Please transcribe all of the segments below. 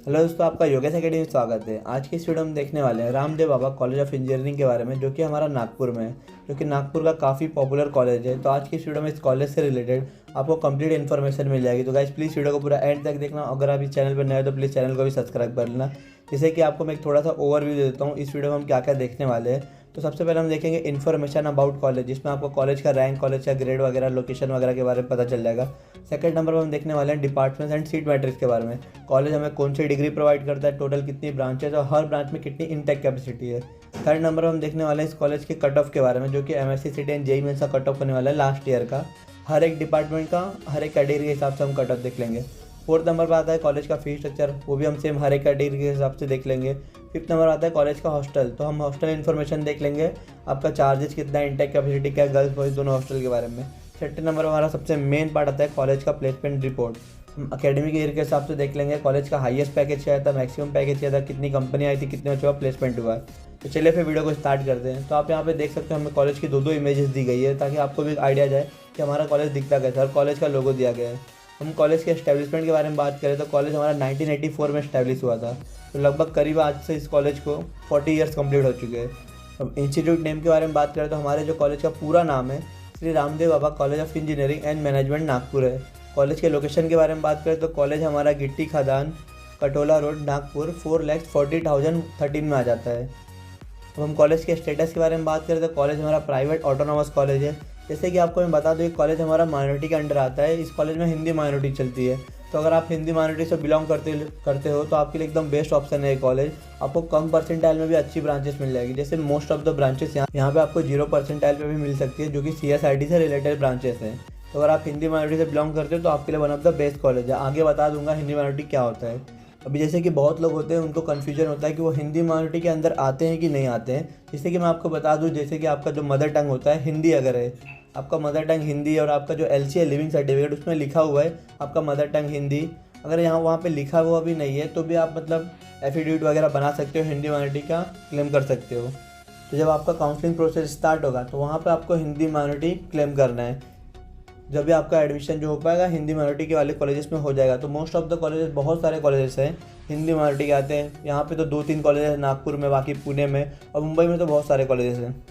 Hello दोस्तों, आपका Yogesh academy में स्वागत है। आज की इस वीडियो में देखने वाले हैं Ramdev Baba college of engineering के बारे में, जो कि हमारा नागपुर में है, जो कि नागपुर का काफ़ी पॉपुलर कॉलेज है। तो आज की इस वीडियो में इस कॉलेज से रिलेटेड आपको कंप्लीट इन्फॉर्मेशन मिल जाएगी। तो गाइस प्लीज़ वीडियो को पूरा एंड तक देखना। अगर आप इस चैनल पर नए हो तो प्लीज़ चैनल को भी सब्सक्राइब कर लेना। जैसे कि आपको मैं एक थोड़ा सा ओवरव्यू दे देता हूँ इस वीडियो में हम क्या क्या देखने वाले हैं। तो सबसे पहले हम देखेंगे इन्फॉर्मेशन अबाउट कॉलेज, जिसमें आपको कॉलेज का रैंक, कॉलेज का ग्रेड वगैरह, लोकेशन वगैरह के बारे में पता चल जाएगा। सेकंड नंबर पर हम देखने वाले हैं डिपार्टमेंट्स एंड सीट मैट्रिक्स के बारे में। कॉलेज हमें कौन सी डिग्री प्रोवाइड करता है, टोटल कितनी ब्रांचेज और हर ब्रांच में कितनी इनटेक कैपेसिटी है। थर्ड नंबर पर हम देखने वाले हैं इस कॉलेज के कट ऑफ के बारे में, जो कि एमएससी सीटी एंड जेईई मेंस का कट ऑफ होने वाला है लास्ट ईयर का। हर एक डिपार्टमेंट का, हर एक कैटेगरी के हिसाब से हम कट ऑफ देख लेंगे। फोर्थ नंबर पर आता है कॉलेज का फी स्ट्रक्चर, वो भी हम सेम हर एक कैटेगरी के हिसाब से देख लेंगे। फिफ्थ नंबर आता है कॉलेज का हॉस्टल, तो हम हॉस्टल इन्फॉर्मेशन देख लेंगे, आपका चार्जेस कितना है, इंटेक कैपेसिटी क्या है, गर्ल्स बॉयज़ दोनों हॉस्टल के बारे में। छठे नंबर हमारा सबसे मेन पार्ट आता है कॉलेज का प्लेसमेंट रिपोर्ट। हम अकेडमिक ईयर के हिसाब से देख लेंगे कॉलेज का हाईएस्ट पैकेज क्या था, मैक्सिमम पैकेज क्या था, कितनी कंपनी आई थी, कितने बच्चों का प्लेसमेंट हुआ है। तो चलिए फिर वीडियो को स्टार्ट करते हैं। तो आप यहाँ पे देख सकते हो हमें कॉलेज की दो इमेजेस दी गई है, ताकि आपको भी आइडिया जाए कि हमारा कॉलेज दिखता कैसा है और कॉलेज का लोगो दिया गया है। हम कॉलेज के एस्टेब्लिशमेंट के बारे में बात करें तो कॉलेज हमारा 1984 में एस्टेब्लिश हुआ था। तो लगभग करीब आज से इस कॉलेज को 40 ईयर्स कंप्लीट हो चुके हैं। अब इंस्टीट्यूट नेम के बारे में बात करें तो हमारे जो कॉलेज का पूरा नाम है Shri Ramdev Baba college of engineering and management Nagpur है। कॉलेज के लोकेशन के बारे में बात करें तो कॉलेज हमारा गिट्टी खदान, कटोला रोड, नागपुर 4,40,013 में आ जाता है। अब हम कॉलेज के स्टेटस के बारे में बात करें तो कॉलेज हमारा प्राइवेट ऑटोनॉमस कॉलेज है। जैसे कि आपको मैं बता दूं, कॉलेज हमारा माइनॉरिटी के अंडर आता है। इस कॉलेज में हिंदी माइनॉरिटी चलती है, तो अगर आप हिंदी माइनॉरिटी से बिलोंग करते हो तो आपके लिए एकदम बेस्ट ऑप्शन है ये कॉलेज। आपको कम परसेंटाइल में भी अच्छी ब्रांचेस मिल जाएगी। जैसे मोस्ट ऑफ द ब्रांचेस यहाँ पे आपको 0 परसेंटाइल पे भी मिल सकती है, जो कि CSIT से रिलेटेड ब्रांचेस हैं। तो अगर आप हिंदी माइनॉरिटी से बिलोंग करते हो तो आपके लिए one of the best college है। आगे बता दूंगा हिंदी माइनॉरिटी क्या होता है। अभी जैसे कि बहुत लोग होते हैं, उनको कन्फ्यूजन होता है कि वो हिंदी माइनॉरिटी के अंदर आते हैं कि नहीं आते हैं। जैसे कि मैं आपको बता दूं, जैसे कि आपका जो मदर टंग होता है हिंदी, अगर है आपका मदर टंग हिंदी और आपका जो LC है लिविंग सर्टिफिकेट, उसमें लिखा हुआ है आपका मदर टंग हिंदी, अगर यहाँ वहाँ पे लिखा हुआ भी नहीं है तो भी आप मतलब एफिडेविट वगैरह बना सकते हो, हिंदी माइनॉरिटी का क्लेम कर सकते हो। तो जब आपका काउंसलिंग प्रोसेस स्टार्ट होगा तो वहाँ पे आपको हिंदी माइनॉरिटी क्लेम करना है। जब भी आपका एडमिशन जो हो पाएगा हिंदी माइनॉरिटी के वाले कॉलेजेस में हो जाएगा। तो मोस्ट ऑफ द कॉलेजेस, बहुत सारे कॉलेजेस हैं हिंदी माइनॉरिटी के आते हैं। यहाँ पे तो 2-3 कॉलेज हैं नागपुर में, बाकी पुणे में और मुंबई में तो बहुत सारे कॉलेजेस हैं।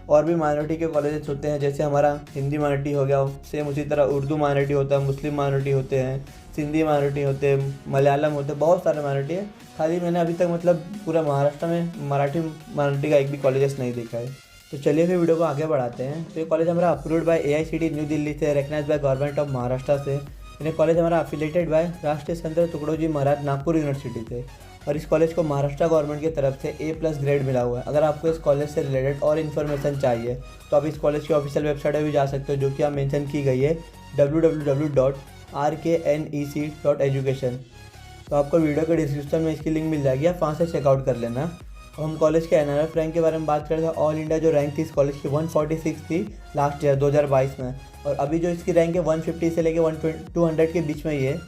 और भी माइनॉरिटी के कॉलेजेस होते हैं, जैसे हमारा हिंदी माइनॉरिटी हो गया, सेम उसी तरह उर्दू माइनॉरिटी होता है, मुस्लिम माइनॉरिटी होते हैं, सिंधी माइनॉरिटी होते हैं, मलयालम होते हैं, बहुत सारे माइनॉरिटी है। खाली मैंने अभी तक मतलब पूरा महाराष्ट्र में मराठी माइनॉरिटी का एक भी कॉलेजेस नहीं देखा है। तो चलिए फिर वीडियो को आगे बढ़ाते हैं। तो ये कॉलेज हमारा approved by AICTE new Delhi से, recognize by government of Maharashtra से। ये कॉलेज हमारा अफिलेटेड बाय राष्ट्रीय संत तुकडोजी महाराज नागपुर यूनिवर्सिटी से, और इस कॉलेज को महाराष्ट्र गवर्नमेंट की तरफ से A+ ग्रेड मिला हुआ है। अगर आपको इस कॉलेज से रिलेटेड और इन्फॉर्मेशन चाहिए तो आप इस कॉलेज की ऑफिशियल वेबसाइट पर भी जा सकते हो, जो कि आप मेंशन की गई है www.rknec.education। तो आपको वीडियो के डिस्क्रिप्शन में इसकी लिंक मिल जाएगी, आप वहाँ से चेकआउट कर लेना। और हम कॉलेज के NRF रैंक के बारे में बात करें तो ऑल इंडिया जो रैंक थी इस कॉलेज की 146 थी लास्ट ईयर 2022 में, और अभी जो इसकी रैंक है 150 से लेकर 200 के बीच में ही है।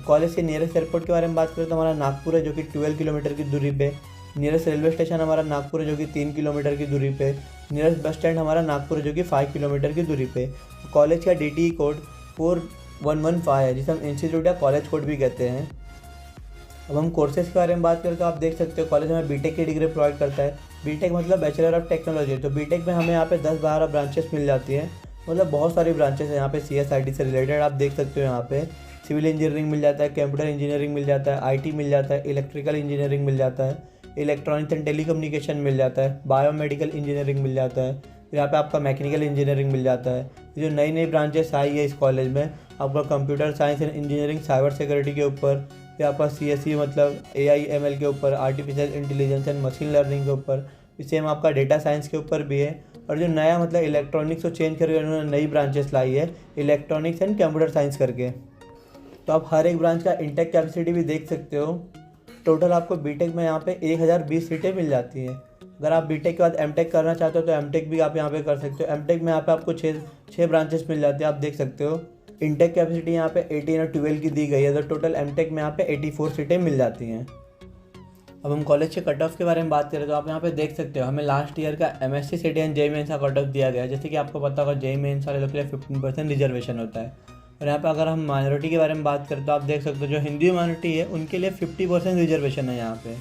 कॉलेज के नियरेस्ट एयरपोर्ट के बारे में बात करें तो हमारा नागपुर है, जो कि 12 किलोमीटर की दूरी पे। नियरेस्ट रेलवे स्टेशन हमारा नागपुर है, जो कि 3 किलोमीटर की दूरी पे। नियरेस्ट बस स्टैंड हमारा नागपुर है, जो कि 5 किलोमीटर की दूरी पे। कॉलेज का DTE कोड 4115 है, जिसे हम इंस्टीट्यूट या कॉलेज कोड भी कहते हैं। अब हम कोर्सेज के बारे में बात करें तो आप देख सकते हो कॉलेज हमें BTech की डिग्री प्रोवाइड करता है। BTech मतलब बैचलर ऑफ टेक्नोलॉजी। तो BTech में हमें यहाँ पे 10-12 ब्रांचेस मिल जाती हैं, मतलब बहुत सारी ब्रांचेस हैं यहाँ पे CSIT से रिलेटेड। आप देख सकते हो यहाँ पे सिविल इंजीनियरिंग मिल जाता है, कंप्यूटर इंजीनियरिंग मिल जाता है, IT मिल जाता है, इलेक्ट्रिकल इंजीनियरिंग मिल जाता है, इलेक्ट्रॉनिक्स एंड टेलीकम्युनिकेशन मिल जाता है, बायोमेडिकल इंजीनियरिंग मिल जाता है, फिर यहाँ पे आपका मैकेनिकल इंजीनियरिंग मिल जाता है। ये जो नई ब्रांचेस आई है इस कॉलेज में, आपका computer science and engineering cyber security के ऊपर, फिर आपका CSE मतलब AI/ML के ऊपर, artificial intelligence and machine learning के ऊपर, सेम आपका डेटा साइंस के ऊपर भी है। और जो नया मतलब इलेक्ट्रॉनिक्स को चेंज करके उन्होंने नई ब्रांचेस लाई है, इलेक्ट्रॉनिक्स एंड कंप्यूटर साइंस करके। तो आप हर एक ब्रांच का इंटेक कैपेसिटी भी देख सकते हो। टोटल आपको BTech में यहाँ पे 1020 सीटें मिल जाती हैं। अगर आप BTech के बाद MTech करना चाहते हो तो MTech भी आप यहाँ पे कर सकते हो। MTech में यहाँ पे आपको 6 ब्रांचेस मिल जाती है, आप देख सकते हो। इंटेक कैपेसिटी यहाँ पे 18 और 12 की दी गई है, तो टोटल MTech में यहाँ पे 84 सीटें मिल जाती हैं। अब हम कॉलेज के कट ऑफ के बारे में बात करें तो आप यहाँ पे देख सकते हो हमें लास्ट ईयर का MSc CT and JEE Mains का कट ऑफ दिया गया है। जैसे कि आपको पता होगा जेईई मेंस वाले लोग के लिए 15% रिजर्वेशन होता है, और यहाँ पे अगर हम माइनॉरिटी के बारे में बात करें तो आप देख सकते हो जो हिंदी माइनॉरिटी है उनके लिए 50% रिजर्वेशन है यहाँ पे।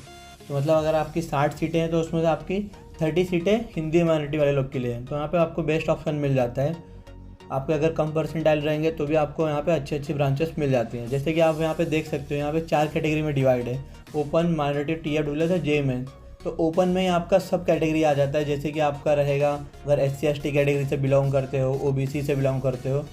तो मतलब अगर आपकी 60 सीटें हैं तो उसमें से आपकी 30 सीटें हिंदी माइनॉरिटी वाले लोग के लिए हैं। तो यहाँ पे आपको बेस्ट ऑप्शन मिल जाता है। आपके अगर कम परसेंटाइल रहेंगे तो भी आपको यहाँ पे अच्छी अच्छी ब्रांचेस मिल जाती हैं। जैसे कि आप यहाँ पे देख सकते हो, यहाँ पे 4 कैटेगरी में डिवाइड है, ओपन, माइनॉरिटी, TF और JMN। तो ओपन में ही आपका सब कैटेगरी आ जाता है। जैसे कि आपका रहेगा अगर SC/ST कैटेगरी से बिलोंग करते हो, OBC से बिलोंग करते हो,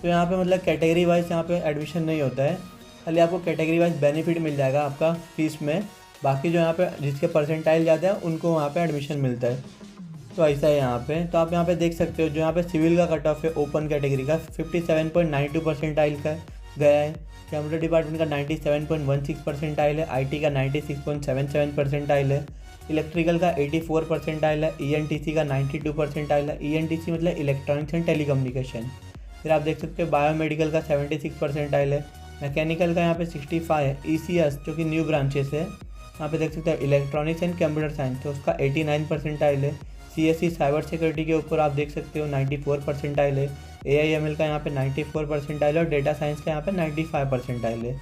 तो यहाँ पे मतलब कैटेगरी वाइज यहाँ पे एडमिशन नहीं होता है, खाली आपको कैटेगरी वाइज बेनिफिट मिल जाएगा आपका फीस में। बाकी जो यहाँ पे जिसके परसेंटाइल ज़्यादा है उनको वहाँ पे एडमिशन मिलता है। तो ऐसा है यहाँ पे। तो आप यहाँ पे देख सकते हो जो यहाँ पे सिविल का कट ऑफ है ओपन कैटेगरी का 57.92 परसेंटाइल का गया है। कंप्यूटर डिपार्टमेंट का 97.16 परसेंटाइल है। IT का 96.77 परसेंटाइल है। इलेक्ट्रिकल का 84 परसेंटाइल है। ENTC का 92 परसेंटाइल है। ENTC मतलब इलेक्ट्रॉनिक्स एंड टेलीकम्युनिकेशन। फिर आप देख सकते हो बायोमेडिकल का 76 परसेंटाइल है। मैकेनिकल का यहाँ पे 65 है। ECS जो कि न्यू ब्रांचेस है, यहाँ पे देख सकते हो इलेक्ट्रॉनिक्स एंड कंप्यूटर साइंस, तो उसका 89 परसेंटाइल है। CSE साइबर सिक्योरिटी के ऊपर आप देख सकते हो 94 परसेंटाइल है। AIML का यहाँ पे 94 परसेंटाइल है और डेटा साइंस का यहाँ पे 95 परसेंटाइल है।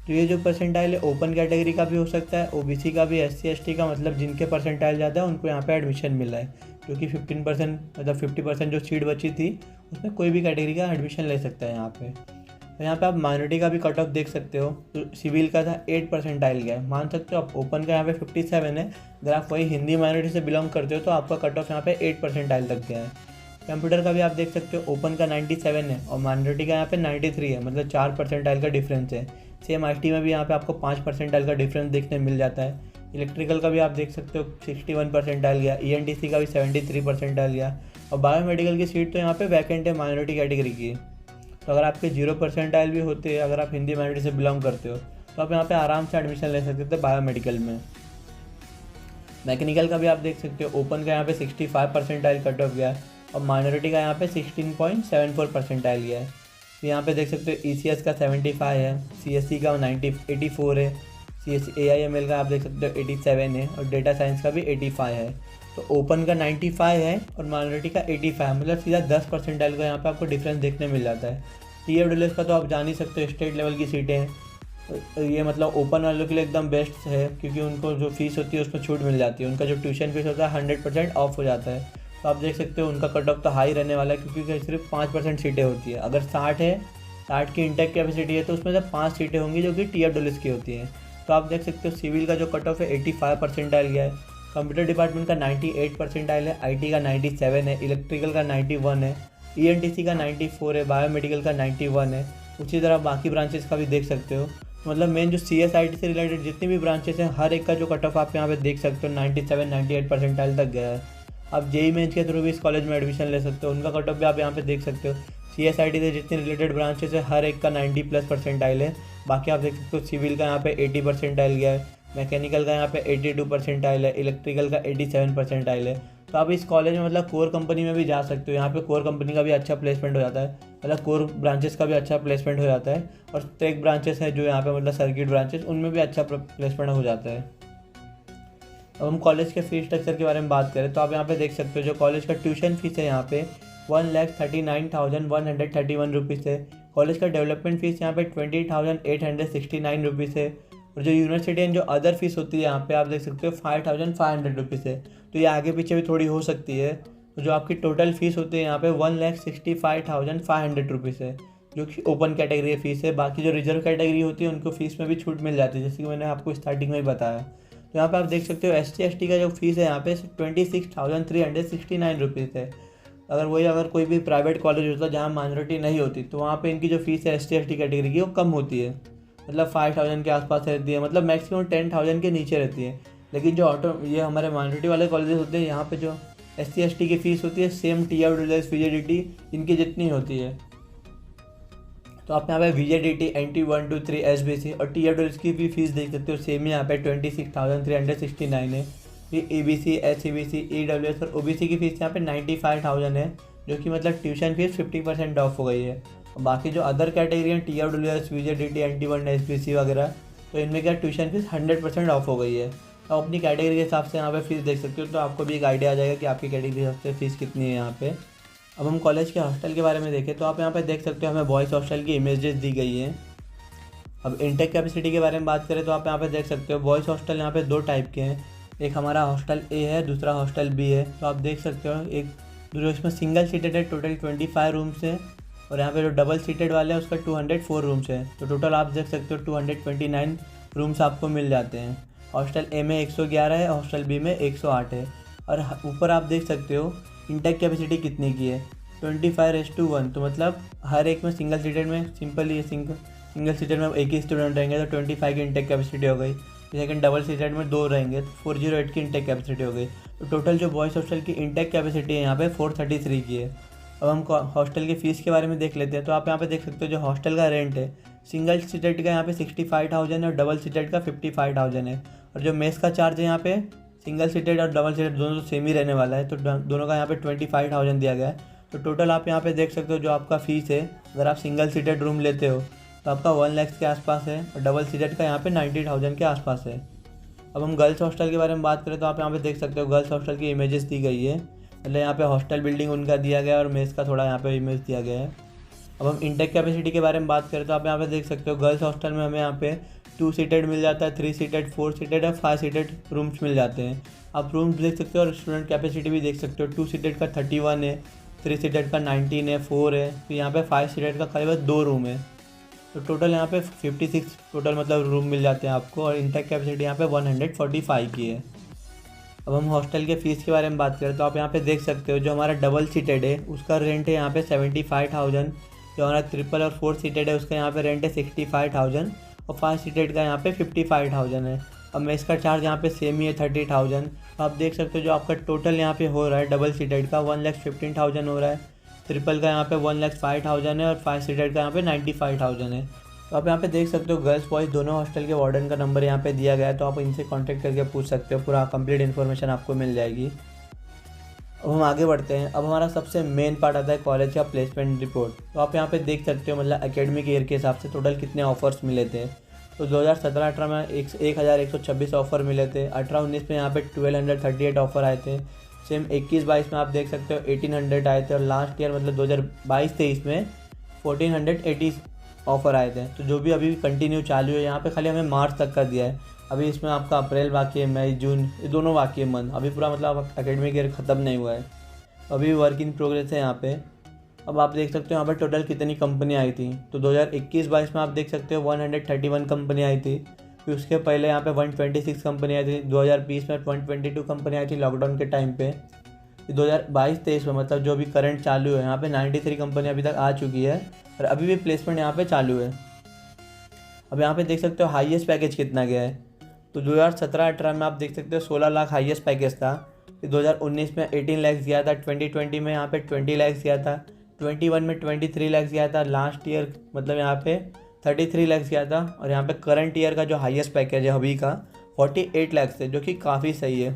तो ये जो परसेंटाइल है ओपन कैटेगरी का भी हो सकता है, OBC का भी, SC/ST का, मतलब जिनके परसेंटाइल ज़्यादा है उनको यहाँ पे एडमिशन मिला है। क्योंकि 15% मतलब 50% जो सीट बची थी उसमें कोई भी कैटेगरी का एडमिशन ले सकता है यहाँ पे। तो यहाँ पे आप माइनॉरिटी का भी कट ऑफ देख सकते हो। तो सिविल का था 8 परसेंटाइल गया है, मान सकते हो आप। ओपन का यहाँ पे 57 है। अगर आप वही हिंदी माइनॉरिटी से बिलोंग करते हो तो आपका कट ऑफ यहाँ पे 8 परसेंटाइल तक गया है। कंप्यूटर का भी आप देख सकते हो, ओपन का 97 है और माइनॉरिटी का यहाँ पे 93 है, मतलब 4 परसेंटाइल का डिफरेंस है। सेम IT में भी यहाँ पे आपको 5 परसेंटाइल का डिफरेंस देखने मिल जाता है। इलेक्ट्रिकल का भी आप देख सकते हो 61 परसेंटाइल गया। ENTC का भी 73 परसेंटाइल गया। और बायोमेडिकल की सीट तो यहाँ पे वैकेंट है माइनॉरिटी कैटेगरी की। तो अगर आपके 0 परसेंटाइल भी होते हैं, अगर आप हिंदी माइनॉरिटी से बिलोंग करते हो, तो आप यहाँ पे आराम से एडमिशन ले सकते थे बायोमेडिकल में। मैकेनिकल का भी आप देख सकते हो, ओपन का यहाँ पे 65 परसेंटाइल कट ऑफ गया है और माइनॉरिटी का यहाँ पे 16.74 परसेंटाइल गया है। तो यहाँ पे देख सकते हो ECS का 75 है। CSE का 84 है। AIML का आप देख सकते हो 87 है और डेटा साइंस का भी 85 है। तो ओपन का 95 है और माइनॉरिटी का 85 है, मतलब सीधा 10 परसेंटाइल का यहाँ पे आपको डिफरेंस देखने मिल जाता है। TF का तो आप जान ही सकते हो, स्टेट लेवल की सीटें हैं। तो ये मतलब ओपन वालों के लिए एकदम बेस्ट है, क्योंकि उनको जो फीस होती है उसमें छूट मिल जाती है। उनका जो ट्यूशन फीस होता है 100% ऑफ हो जाता है। तो आप देख सकते हो उनका कट ऑफ तो हाई रहने वाला है, क्योंकि सिर्फ 5% सीटें होती है। अगर 60 है, 60 की इंटेक कैपेसिटी है, तो उसमें से 5 सीटें होंगी जो कि TF की होती हैं। तो आप देख सकते हो सिविल का जो कट ऑफ है 85 परसेंटाइल गया है। कंप्यूटर डिपार्टमेंट का 98 परसेंटाइल है। IT का 97 है। इलेक्ट्रिकल का 91 है। ENTC का 94 है। बायोमेडिकल का 91 है। उसी तरह बाकी ब्रांचेस का भी देख सकते हो। मतलब मेन जो CSIT से रिलेटेड जितनी भी ब्रांचेस हैं, हर एक का जो कट ऑफ आप यहाँ पे देख सकते हो 97-98 परसेंटाइल तक गया है। आप JEE मेंस के थ्रू भी इस कॉलेज में एडमिशन ले सकते हो, उनका कट ऑफ भी आप यहाँ पे देख सकते हो। CSIT से जितने रिलेटेड ब्रांचेस है हर एक का 90+ परसेंटाइल है। बाकी आप देख सकते हो सिविल का यहाँ पे 80 परसेंटाइल गया है। मैकेनिकल का यहाँ पे 82 परसेंटाइल है। इलेक्ट्रिकल का 87 परसेंटाइल है। तो आप इस कॉलेज में मतलब कोर कंपनी में भी जा सकते हो। यहाँ पे कोर कंपनी का भी अच्छा प्लेसमेंट हो जाता है, मतलब कोर ब्रांचेस का भी अच्छा प्लेसमेंट हो जाता है। और टेक ब्रांचेस हैं जो यहाँ पे मतलब सर्किट ब्रांचेस, उनमें भी अच्छा प्लेसमेंट हो जाता है। अब हम कॉलेज के फीस स्ट्रक्चर के बारे में बात करें तो आप यहाँ पे देख सकते हो जो कॉलेज का ट्यूशन फीस है यहाँ पे 1,39,131 रुपीज़ है। कॉलेज का डेवलपमेंट फीस यहाँ पे 20,869 रुपीज़ है। और जो यूनिवर्सिटी एंड जो अदर फीस होती है यहाँ पे आप देख सकते हो 5,500 रुपीज़ है। तो ये आगे पीछे भी थोड़ी हो सकती है। तो जो आपकी टोटल फीस होती है यहाँ पे 1,65,500 रुपीज़ है, जो कि ओपन कैटेगरी फीस है। बाकी जो रिजर्व कैटेगरी होती है उनको फीस में भी छूट मिल जाती है, जैसे कि मैंने आपको स्टार्टिंग में ही बताया। तो यहाँ पे आप देख सकते हो SC/ST का जो फीस है यहाँ पे 26,369 रुपीज़ है। अगर कोई भी प्राइवेट कॉलेज होता है जहाँ माइनॉरिटी नहीं होती, तो वहाँ पे इनकी जो फीस है SC/ST कैटेगरी की वो कम होती है, मतलब 5,000 के आसपास रहती है, मतलब मैक्सिमम 10,000 के नीचे रहती है। लेकिन जो ये हमारे माइनॉरिटी वाले कॉलेजेस होते हैं, यहाँ पे जो SC/ST की फ़ीस होती है सेम TF VJDT इनकी जितनी होती है। तो आप यहाँ पे VJDT NT 1 2 3 SBC और TF की भी फीस देख सकते हो, सेम यहाँ पे 26,369 है। ये EBC SCBC EWS और OBC की फ़ीस यहाँ पे 95,000 है, जो कि मतलब ट्यूशन फीस 50% ऑफ हो गई है। और बाकी जो अदर कैटेगरी हैं TF VJDT NT 1 SBC वगैरह, तो इनमें क्या ट्यूशन फीस 100% ऑफ हो गई है। आप अपनी कैटेगरी के हिसाब से यहाँ पे फीस देख सकते हो, तो आपको भी एक आइडिया आ जाएगा कि आपकी कैटेगरी के हिसाब से फ़ीस कितनी है यहाँ पे। अब हम कॉलेज के हॉस्टल के बारे में देखें तो आप यहाँ पे देख सकते हो हमें बॉयज़ हॉस्टल की इमेजेस दी गई हैं। अब इनटेक कैपेसिटी के बारे में बात करें तो आप यहाँ पे देख सकते हो बॉयज़ हॉस्टल यहाँ पे दो टाइप के हैं। एक हमारा हॉस्टल ए है, दूसरा हॉस्टल बी है। तो आप देख सकते हो एक जो इसमें सिंगल सीटेड है टोटल 25 रूम्स है, और यहाँ पे जो डबल सीटेड वाला है उसका 204 रूम्स है। तो टोटल आप देख सकते हो 229 रूम्स आपको मिल जाते हैं। हॉस्टल ए में 111 है, हॉस्टल बी में 108 है। और ऊपर आप देख सकते हो इनटेक कैपेसिटी कितने की है, 25:1। तो मतलब हर एक में सिंगल सीटेड में सिंपल सिंगल सीटेड में एक ही स्टूडेंट रहेंगे तो 25 की इनटेक कैपेसिटी हो गई। सेकंड डबल सीटेड में 2 रहेंगे तो 408 की इनटेक कैपेसिटी हो गई। तो टोटल जो बॉयज़ हॉस्टल की इनटेक कैपेसिटी है यहाँ पे 433 की है। अब हम हॉस्टल की फ़ीस के बारे में देख लेते हैं। तो आप यहाँ पे देख सकते हो जो हॉस्टल का रेंट है सिंगल सीटेड का यहाँ पे 65,000 है और डबल सीटेड का 55,000 है। और जो मेस का चार्ज है यहाँ पे सिंगल सीटेड और डबल सीटेड दोनों सेम ही रहने वाला है, तो दोनों का यहाँ पे 25,000 दिया गया है। तो टोटल आप यहाँ पे देख सकते हो जो आपका फ़ीस है, अगर आप सिंगल सीटेड रूम लेते हो तो आपका 1 लाख के आसपास है, और डबल सीटेड का यहाँ पे 90,000 के आसपास है। अब हम गर्ल्स हॉस्टल के बारे में बात करें तो आप यहाँ पे देख सकते हो गर्ल्स हॉस्टल की इमेजेस दी गई है। मतलब यहाँ पे हॉस्टल बिल्डिंग उनका दिया गया है और मेस का थोड़ा यहाँ पे इमेज दिया गया है। अब हम इनटेक कैपेसिटी के बारे में बात करें तो आप यहाँ पे देख सकते हो गर्ल्स हॉस्टल में हमें यहाँ पे 2 सीटेड मिल जाता है, 3 सीटेड, 4 सीटेड और 5 सीटेड रूम्स मिल जाते हैं। आप रूम्स देख सकते हो और स्टूडेंट कैपेसिटी भी देख सकते हो। 2 सीटेड का 31 है, 3 सीटेड का 19 है, 4 है। फिर यहाँ पे 5 सीटेड का खाली बस 2 रूम है। तो टोटल यहाँ पे 56 टोटल मतलब रूम मिल जाते हैं आपको, और इनटेक कैपेसिटी यहाँ पे 145 की है। अब हम हॉस्टल के फ़ीस के बारे में बात करें तो आप यहाँ पे देख सकते हो जो हमारा डबल सीटेड है उसका रेंट है यहाँ पे 75,000। जो हमारा ट्रिपल और 4 सीटेड है उसका यहाँ पे रेंट है 65,000, और 5 सीटेड का यहाँ पे 55,000 है। अब मेस का चार्ज यहाँ पे सेम ही है 30,000। तो आप देख सकते हो जो आपका टोटल यहाँ पे हो रहा है डबल सीटेड का 1,15,000 हो रहा है, ट्रिपल का यहाँ पे 1,05,000 है, और 5 सीटेड का यहाँ पे 95,000 है। तो आप यहाँ पे देख सकते हो गर्ल्स बॉयज़ दोनों हॉस्टल के वार्डन का नंबर यहाँ पे दिया गया है, तो आप इनसे कांटेक्ट करके पूछ सकते हो, पूरा कंप्लीट इन्फॉर्मेशन आपको मिल जाएगी। अब हम आगे बढ़ते हैं। अब हमारा सबसे मेन पार्ट आता है कॉलेज का प्लेसमेंट रिपोर्ट। तो आप यहाँ पे देख सकते हो मतलब एकेडमिक ईयर के हिसाब से टोटल कितने ऑफर्स मिले थे। तो 2017-18 में 1,126 ऑफ़र मिले थे। 18-19 में यहाँ पे 1,238 ऑफ़र आए थे। सेम 21-22 में आप देख सकते हो 1,800 आए थे, और लास्ट ईयर मतलब 2022-23 में 1,480 ऑफ़र आए थे। तो जो भी अभी कंटिन्यू चालू है, यहाँ पे खाली हमें मार्च तक का दिया है। अभी इसमें आपका अप्रैल बाकी है, मई जून ये दोनों बाकी है मंथ। अभी पूरा मतलब एकेडमिक ईयर ख़त्म नहीं हुआ है, अभी वर्क इन प्रोग्रेस है यहाँ पे। अब आप देख सकते हो यहाँ पर टोटल कितनी कंपनी आई थी। तो 2021-22 में आप देख सकते हो 131 कंपनी आई थी। फिर उसके पहले यहाँ पे 126 कंपनी आई थी। 2020 में 122 कंपनी आई थी लॉकडाउन के टाइम पे। 2022-23 में मतलब जो भी करंट चालू है यहाँ पे 93 कंपनी अभी तक आ चुकी है, और अभी भी प्लेसमेंट यहाँ पे चालू है। अब यहाँ पे देख सकते हो हाईएस्ट पैकेज कितना गया है। तो 2017-18 में आप देख सकते हो 16 लाख हाईएस्ट पैकेज था। फिर 2019 में 18 लाख गया था, 2020 में यहाँ पे 20 लाख गया था, 21 में 23 लाख गया था, लास्ट ईयर मतलब यहाँ पे 33 लाख गया था, और यहाँ पे करंट ईयर का जो हाईएस्ट पैकेज है अभी का 48 लाख से, जो कि काफ़ी सही है।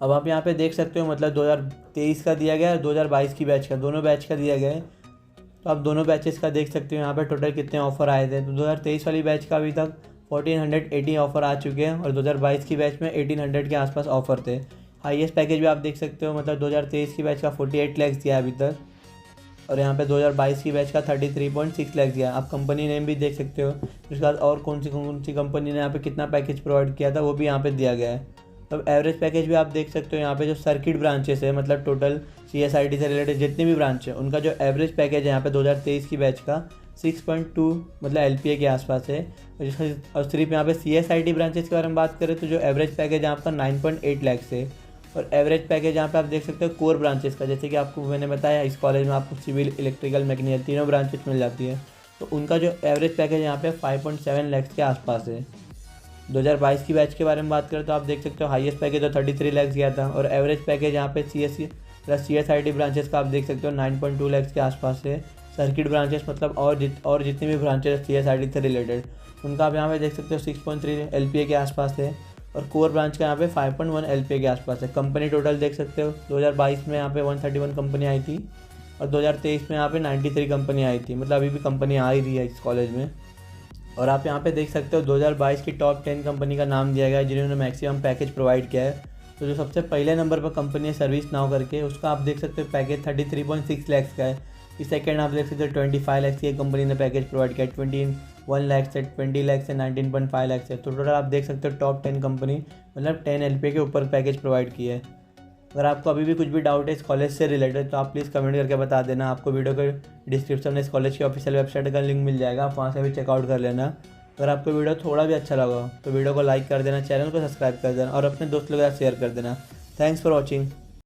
अब आप यहाँ पे देख सकते हो मतलब 2023 का दिया गया है और 2022 की बैच का, दोनों बैच का दिया गया है। तो आप दोनों बैचेस का देख सकते हो यहाँ पे टोटल कितने ऑफ़र आए थे। तो 2023 वाली बैच का अभी तक 1,480 ऑफ़र आ चुके हैं, और 2022 की बैच में 1,800 के आसपास ऑफ़र थे। हाईएस्ट पैकेज भी आप देख सकते हो मतलब 2023 की बैच का 48 लाख दिया है अभी तक, और यहाँ पे 2022 की बैच का 33.6 लाख दिया। आप कंपनी नेम भी देख सकते हो, उसके बाद और कौन सी कंपनी ने यहाँ पे कितना पैकेज प्रोवाइड किया था वो भी यहाँ पे दिया गया है। तो एवरेज पैकेज भी आप देख सकते हो यहाँ पे जो सर्किट ब्रांचेस है मतलब टोटल CSIT से रिलेटेड जितने भी ब्रांच है उनका जो एवरेज पैकेज है यहाँ पे 2023 की बैच का 6.2 मतलब LPA के आसपास है। और सिर्फ यहाँ पे CSIT ब्रांचेस के बारे में बात करें तो जो एवरेज पैकेज है आपका 9.8 लाख से। और एवरेज पैकेज यहाँ पे आप देख सकते हो कोर ब्रांचेस का, जैसे कि आपको मैंने बताया इस कॉलेज में आपको सिविल, इलेक्ट्रिकल, मैकेनिकल तीनों ब्रांचेस मिल जाती है। तो उनका जो एवरेज पैकेज यहाँ पे 5.7 लाख के आसपास है। 2022 की बैच के बारे में बात करें तो आप देख सकते हो हाईएस्ट पैकेज तो 33 लाख गया था, और एवरेज पैकेज यहाँ पे CSC प्लस CSIT ब्रांचेस का आप देख सकते हो 9.2 लाख के आसपास है। सर्किट ब्रांचेस मतलब और जितनी भी ब्रांचेस CSIT से रिलेटेड उनका आप यहाँ पे देख सकते हो 6.3 LPA के आसपास है, और कोर ब्रांच का यहाँ पे 5.1 LPA के आसपास है। कंपनी टोटल देख सकते हो 2022 में यहाँ पे 131 कंपनी आई थी, और 2023 में यहाँ पे 93 कंपनी आई थी। मतलब अभी भी कंपनी आ ही रही है इस कॉलेज में। और आप यहाँ पे देख सकते हो 2022 की टॉप 10 कंपनी का नाम दिया गया है जिन्होंने मैक्सिमम पैकेज प्रोवाइड किया है। तो जो सबसे पहले नंबर पर कंपनी है सर्विस नाउ करके, उसका आप देख सकते हो पैकेज 33.6 लैक्स का है। इस सेकेंड आप देख सकते हो 25 लैक्स की कंपनी ने पैकेज प्रोवाइड किया है, 21 लैक्स से 20 लैक्स से 19.5 लैक्स है। तो टोटल आप देख सकते हो टॉप 10 कंपनी मतलब 10 LPA के ऊपर पैकेज प्रोवाइड किया है। अगर आपको अभी भी कुछ भी डाउट है इस कॉलेज से रिलेटेड तो आप प्लीज़ कमेंट करके बता देना। आपको वीडियो के डिस्क्रिप्शन में इस कॉलेज की ऑफिशियल वेबसाइट का लिंक मिल जाएगा, आप वहाँ से भी चेकआउट कर लेना। अगर आपको वीडियो थोड़ा भी अच्छा लगा तो वीडियो को लाइक कर देना, चैनल को सब्सक्राइब कर देना और अपने दोस्त लोगों के साथ शेयर कर देना। Thanks for watching.